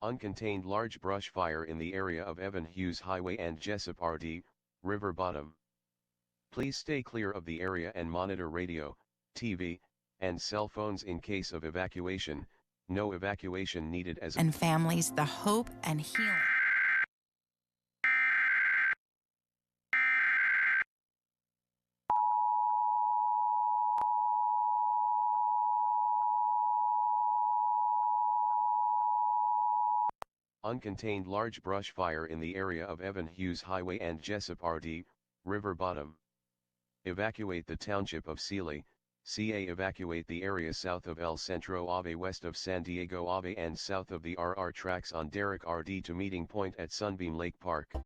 Uncontained large brush fire in the area of Evan Hughes Highway and Jessup RD, River Bottom. Please stay clear of the area and monitor radio, TV, and cell phones in case of evacuation. No evacuation needed as and families the hope and healing. Uncontained large brush fire in the area of Evan Hughes Highway and Jessup RD, River Bottom. Evacuate the township of Sealy, CA. Evacuate the area south of El Centro Ave, west of San Diego Ave, and south of the RR tracks on Derrick RD to meeting point at Sunbeam Lake Park.